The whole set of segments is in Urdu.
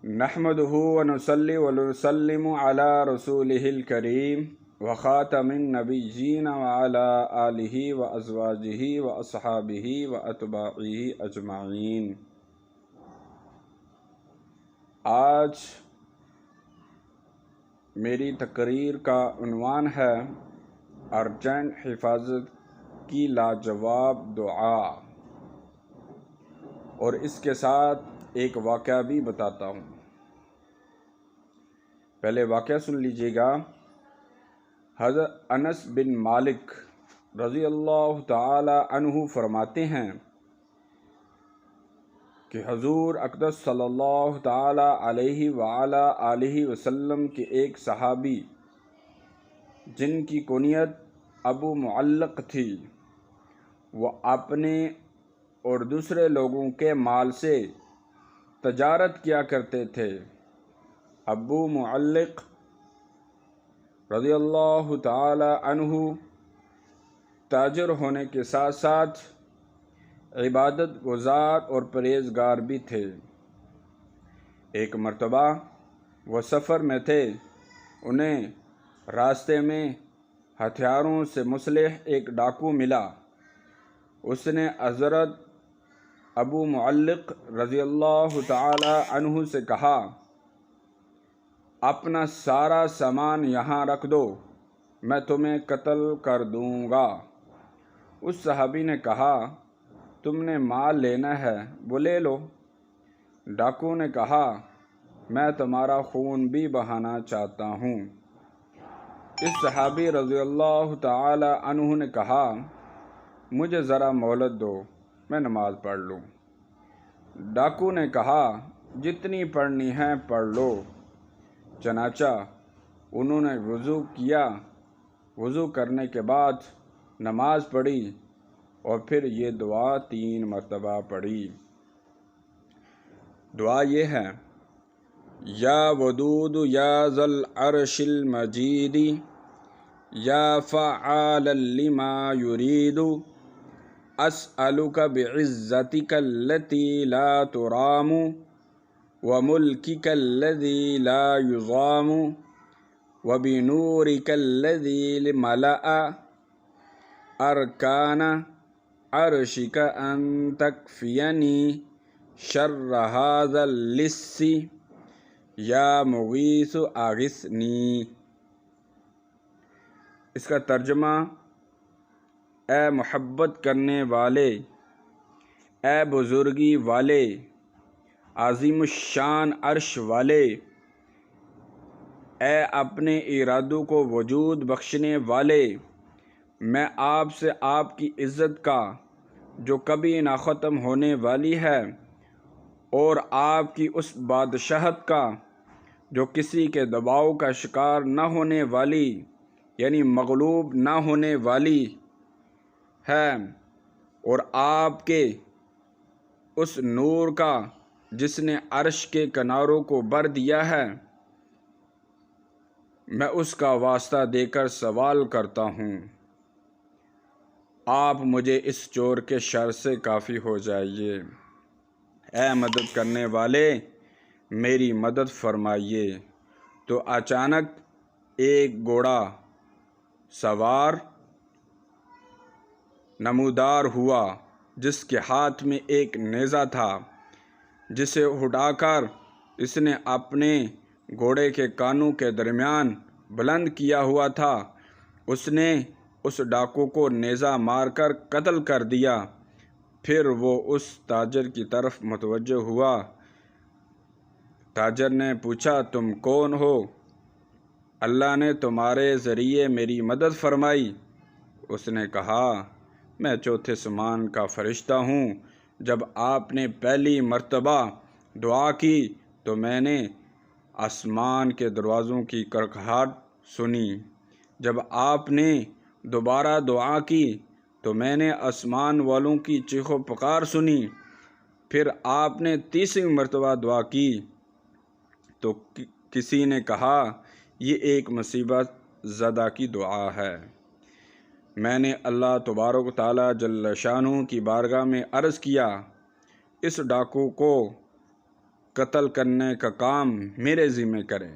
نحمده ونصلي ونسلم على رسوله الكريم وخاتم النبيين وعلى آله وأزواجه وأصحابه وأتباعه أجمعين۔ آج میری تقریر کا عنوان ہے ارجنٹ حفاظت کی لاجواب دعا، اور اس کے ساتھ ایک واقعہ بھی بتاتا ہوں۔ پہلے واقعہ سن لیجیے گا۔ حضرت انس بن مالک رضی اللہ تعالی عنہ فرماتے ہیں کہ حضور اقدس صلی اللہ تعالی علیہ وعلی آلہ وسلم کے ایک صحابی جن کی کنیت ابو معلق تھی، وہ اپنے اور دوسرے لوگوں کے مال سے تجارت کیا کرتے تھے۔ ابو معلق رضی اللہ تعالی عنہ تاجر ہونے کے ساتھ ساتھ عبادت گزار اور پرہیزگار بھی تھے۔ ایک مرتبہ وہ سفر میں تھے، انہیں راستے میں ہتھیاروں سے مسلح ایک ڈاکو ملا۔ اس نے حضرت ابو معلق رضی اللہ تعالی عنہ سے کہا، اپنا سارا سامان یہاں رکھ دو، میں تمہیں قتل کر دوں گا۔ اس صحابی نے کہا، تم نے مال لینا ہے وہ لے لو۔ ڈاکو نے کہا، میں تمہارا خون بھی بہانا چاہتا ہوں۔ اس صحابی رضی اللہ تعالی عنہ نے کہا، مجھے ذرا مہلت دو، میں نماز پڑھ لوں۔ ڈاکو نے کہا، جتنی پڑھنی ہے پڑھ لو۔ چنانچہ انہوں نے وضو کیا، وضو کرنے کے بعد نماز پڑھی اور پھر یہ دعا 3 مرتبہ پڑھی۔ دعا یہ ہے، یا ودود یا ذا العرش المجید یا فعالا لما یرید اسألک بعزتک التی لا ترام وملکک الذی لا یضام وبنورک الذی ملأ ارکان عرشک ان تکفینی شر ھذا اللص یا مغیث اغثنی۔ اس کا ترجمہ، اے محبت کرنے والے، اے بزرگی والے، عظیم الشان عرش والے، اے اپنے ارادوں کو وجود بخشنے والے، میں آپ سے آپ کی عزت کا جو کبھی نہ ختم ہونے والی ہے، اور آپ کی اس بادشاہت کا جو کسی کے دباؤ کا شکار نہ ہونے والی، یعنی مغلوب نہ ہونے والی ہے، اور آپ کے اس نور کا جس نے عرش کے کناروں کو بھر دیا ہے، میں اس کا واسطہ دے کر سوال کرتا ہوں، آپ مجھے اس چور کے شر سے کافی ہو جائیے۔ اے مدد کرنے والے، میری مدد فرمائیے۔ تو اچانک ایک گھوڑا سوار نمودار ہوا جس کے ہاتھ میں ایک نیزہ تھا، جسے اٹھا کر اس نے اپنے گھوڑے کے کانوں کے درمیان بلند کیا ہوا تھا۔ اس نے اس ڈاکو کو نیزہ مار کر قتل کر دیا۔ پھر وہ اس تاجر کی طرف متوجہ ہوا۔ تاجر نے پوچھا، تم کون ہو؟ اللہ نے تمہارے ذریعے میری مدد فرمائی۔ اس نے کہا، میں چوتھے سمان کا فرشتہ ہوں۔ جب آپ نے پہلی مرتبہ دعا کی تو میں نے آسمان کے دروازوں کی کڑکڑاہٹ سنی۔ جب آپ نے دوبارہ دعا کی تو میں نے آسمان والوں کی چیخ و پکار سنی۔ پھر آپ نے تیسری مرتبہ دعا کی تو کسی نے کہا، یہ ایک مصیبت زدہ کی دعا ہے۔ میں نے اللہ تبارک و تعالی جل شانہ کی بارگاہ میں عرض کیا، اس ڈاکو کو قتل کرنے کا کام میرے ذمہ کریں۔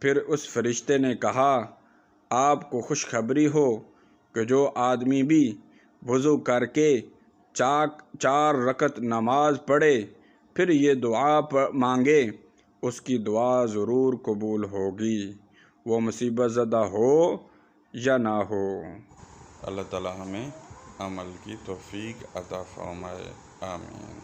پھر اس فرشتے نے کہا، آپ کو خوشخبری ہو کہ جو آدمی بھی وضو کر کے 4 رکعت نماز پڑھے پھر یہ دعا مانگے اس کی دعا ضرور قبول ہوگی، وہ مصیبت زدہ ہو یا نہ ہو۔ اللہ تعالی ہمیں عمل کی توفیق عطا فرمائے، آمین۔